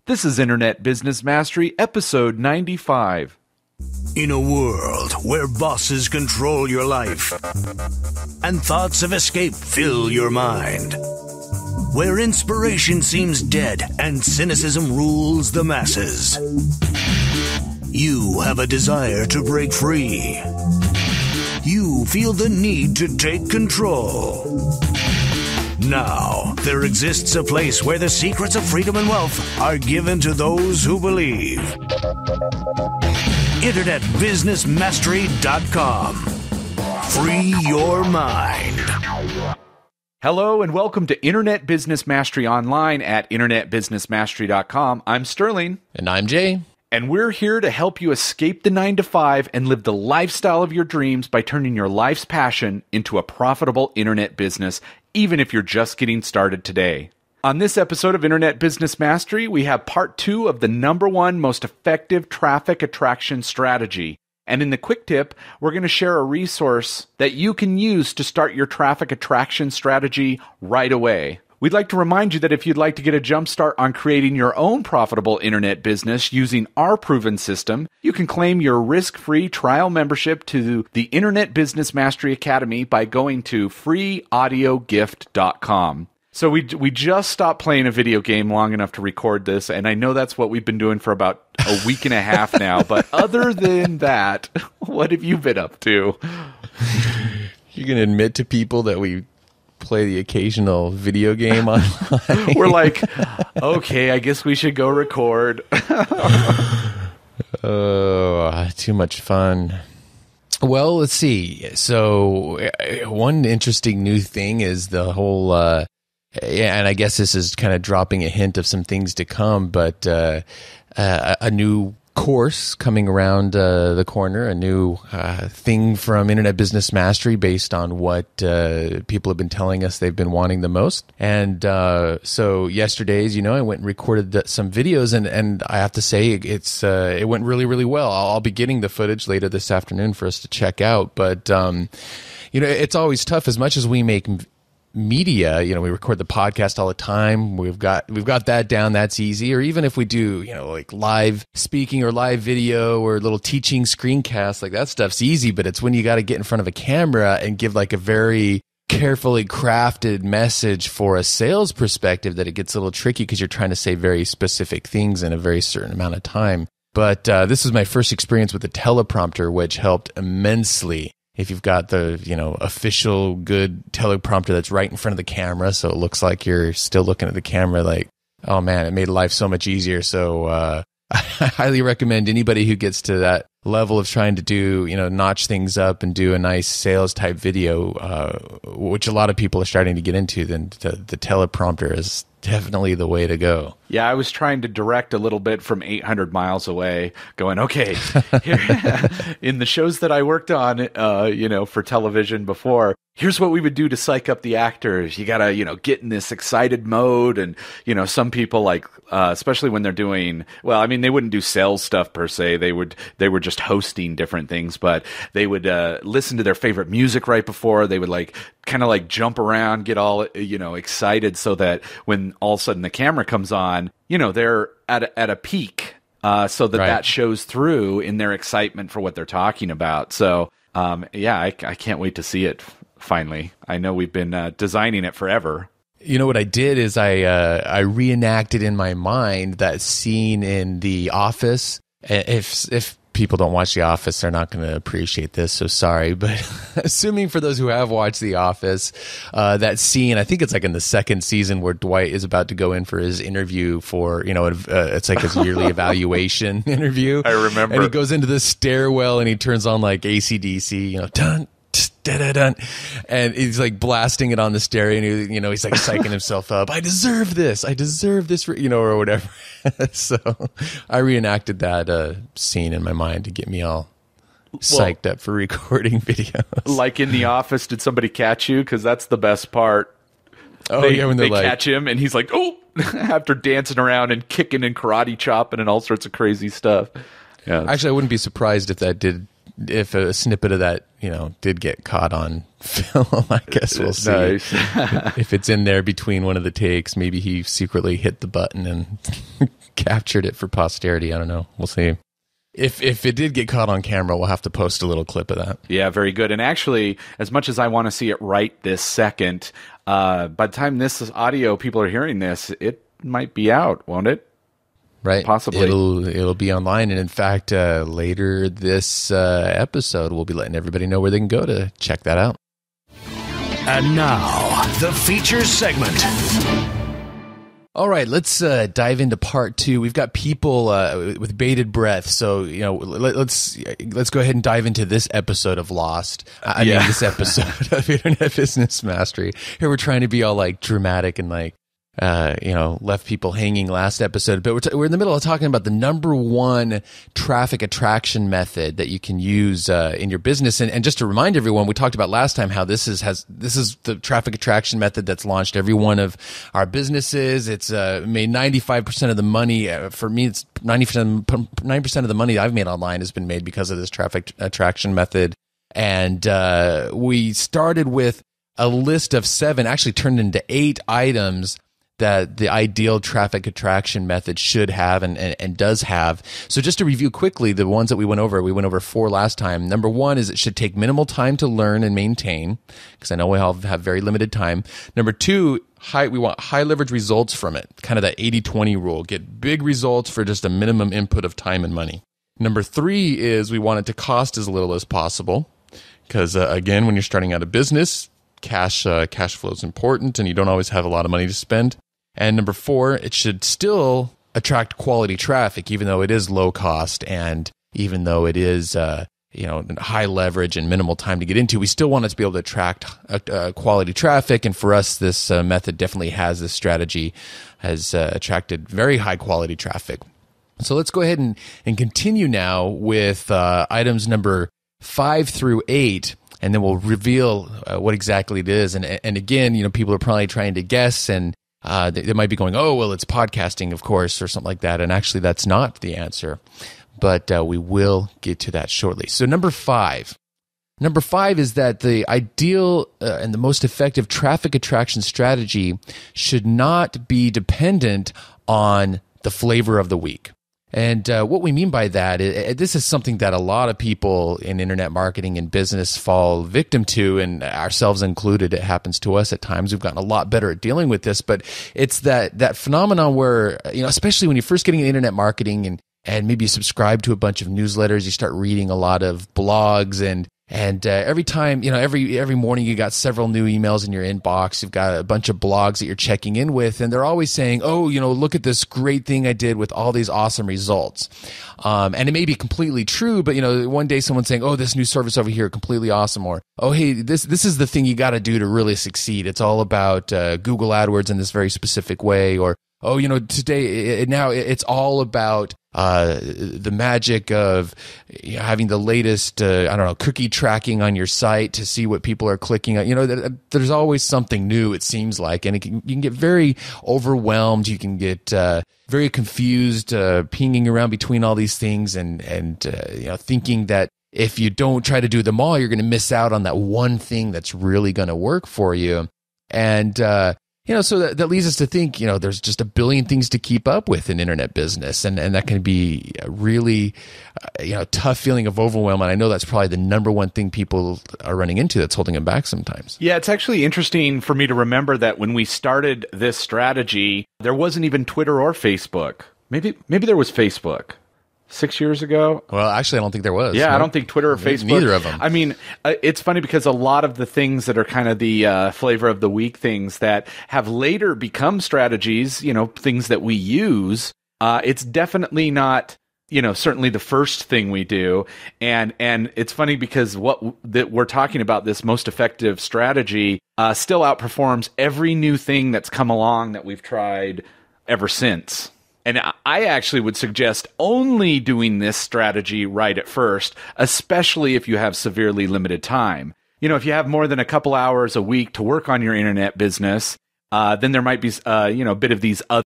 This is Internet Business Mastery, episode 95. In a world where bosses control your life and thoughts of escape fill your mind, where inspiration seems dead and cynicism rules the masses, you have a desire to break free. You feel the need to take control. Now, there exists a place where the secrets of freedom and wealth are given to those who believe. InternetBusinessMastery.com. Free your mind. Hello and welcome to Internet Business Mastery online at InternetBusinessMastery.com. I'm Sterling. And I'm Jay. And we're here to help you escape the 9-to-5 and live the lifestyle of your dreams by turning your life's passion into a profitable internet business, even if you're just getting started today. On this episode of Internet Business Mastery, we have part 2 of the #1 most effective traffic attraction strategy. And in the quick tip, we're going to share a resource that you can use to start your traffic attraction strategy right away. We'd like to remind you that if you'd like to get a jump start on creating your own profitable internet business using our proven system, you can claim your risk-free trial membership to the Internet Business Mastery Academy by going to freeaudiogift.com. So we just stopped playing a video game long enough to record this, and I know that's what we've been doing for about a week and a half now, but other than that, what have you been up to? You can admit to people that we play the occasional video game online. We're like, okay, I guess we should go record. Oh, too much fun. Well, let's see. So one interesting new thing is the whole, and I guess this is kind of dropping a hint of some things to come, but a new course coming around the corner, a new thing from Internet Business Mastery based on what people have been telling us they've been wanting the most. And so yesterday, as you know, I went and recorded some videos, and I have to say it went really, really well. I'll be getting the footage later this afternoon for us to check out. But it's always tough. As much as we make media, we record the podcast all the time. We've got that down. That's easy. Or even if we do, like live speaking or live video or little teaching screencasts, like that stuff's easy. But it's when you got to get in front of a camera and give like a very carefully crafted message for a sales perspective that it gets a little tricky because you're trying to say very specific things in a very certain amount of time. But this is my first experience with the teleprompter, which helped immensely. If you've got the, official good teleprompter that's right in front of the camera, so it looks like you're still looking at the camera like, oh man, it made life so much easier. So I highly recommend anybody who gets to that level of trying to do, notch things up and do a nice sales type video, which a lot of people are starting to get into, then the teleprompter is definitely the way to go. Yeah, I was trying to direct a little bit from 800 miles away, going, okay, here, in the shows that I worked on, for television before, here's what we would do to psych up the actors. You got to, get in this excited mode. And, some people like, especially when they're doing, they wouldn't do sales stuff per se. They were just hosting different things, but they would listen to their favorite music right before. They would kind of jump around, get all, excited so that when all of a sudden the camera comes on, they're at a peak, so that right. That shows through in their excitement for what they're talking about. So, I can't wait to see it finally. I know we've been designing it forever. What I did is I reenacted in my mind that scene in The Office. If people don't watch The Office, they're not going to appreciate this, so sorry. But assuming for those who have watched The Office, that scene, I think it's like in the second season where Dwight is about to go in for his interview for, it's like his yearly evaluation interview. I remember. And he goes into the stairwell and he turns on like AC/DC, dun, dun, and he's like blasting it on the stereo, and he's like psyching himself up. I deserve this, or whatever. So I reenacted that scene in my mind to get me all psyched up for recording videos. Like in The Office, did somebody catch you? Because that's the best part. Oh, when they catch him, and he's like, oh, after dancing around and kicking and karate chopping and all sorts of crazy stuff. Yeah. Actually, I wouldn't be surprised if that did if a snippet of that, did get caught on film. I guess we'll see. Nice. If it's in there between one of the takes, maybe he secretly hit the button and captured it for posterity. I don't know. We'll see. If it did get caught on camera, we'll have to post a little clip of that. Yeah, very good. And actually, as much as I want to see it right this second, by the time this is audio, people are hearing this, it might be out, won't it? Right. Possibly. It'll be online. And in fact, later this episode, we'll be letting everybody know where they can go to check that out. And now, the features segment. All right, let's dive into part 2. We've got people with bated breath, so let's go ahead and dive into this episode of Lost. I mean, this episode of Internet Business Mastery. Here we're trying to be all like dramatic and like left people hanging last episode, but we're in the middle of talking about the number one traffic attraction method that you can use in your business. And just to remind everyone, we talked about last time how this is the traffic attraction method that's launched every one of our businesses. It's made 95% of the money. For me, it's 90% of the money I've made online has been made because of this traffic attraction method. And we started with a list of 7, actually turned into 8 items that the ideal traffic attraction method should have and does have. So just to review quickly, the ones that we went over 4 last time. Number 1 is it should take minimal time to learn and maintain, because I know we all have very limited time. Number 2, we want high leverage results from it, kind of that 80-20 rule. Get big results for just a minimum input of time and money. Number 3 is we want it to cost as little as possible, because again, when you're starting out a business, cash flow is important, and you don't always have a lot of money to spend. And number 4, it should still attract quality traffic, even though it is low cost and even though it is high leverage and minimal time to get into. We still want it to be able to attract quality traffic. And for us, this method definitely has this strategy, has attracted very high quality traffic. So let's go ahead and continue now with items number 5 through 8. And then we'll reveal what exactly it is. And again, people are probably trying to guess, and they might be going, oh, well, it's podcasting, of course, or something like that. And actually, that's not the answer. But we will get to that shortly. So number 5. Number 5 is that the ideal and the most effective traffic attraction strategy should not be dependent on the flavor of the week. And what we mean by that, this is something that a lot of people in internet marketing and business fall victim to, and ourselves included. It happens to us at times. We've gotten a lot better at dealing with this, but it's that phenomenon where, especially when you're first getting into internet marketing and maybe you subscribe to a bunch of newsletters, you start reading a lot of blogs, and every time, every morning you got several new emails in your inbox. You've got a bunch of blogs that you're checking in with, and they're always saying, oh, look at this great thing I did with all these awesome results. And it may be completely true, but, one day someone's saying, oh, this new service over here, completely awesome. Or, oh, hey, this is the thing you got to do to really succeed. It's all about Google AdWords in this very specific way. Or, oh, today, now it's all about the magic of having the latest, cookie tracking on your site to see what people are clicking on. There's always something new, it seems like, and you can get very overwhelmed. You can get very confused, pinging around between all these things, and thinking that if you don't try to do them all, you're going to miss out on that one thing that's really going to work for you. And so that leads us to think, there's just a billion things to keep up with in internet business. And that can be a really, tough feeling of overwhelm. And I know that's probably the number one thing people are running into that's holding them back sometimes. Yeah, it's actually interesting for me to remember that when we started this strategy, there wasn't even Twitter or Facebook. Maybe there was Facebook. 6 years ago? Well, actually, I don't think there was. Yeah, no? I don't think Twitter or Facebook. Neither of them. I mean, it's funny because a lot of the things that are kind of the flavor of the week things that have later become strategies, things that we use, it's definitely not, certainly the first thing we do. And it's funny because that we're talking about, this most effective strategy, still outperforms every new thing that's come along that we've tried ever since. And I actually would suggest only doing this strategy right at first, especially if you have severely limited time. If you have more than a couple hours a week to work on your internet business, then there might be, a bit of these other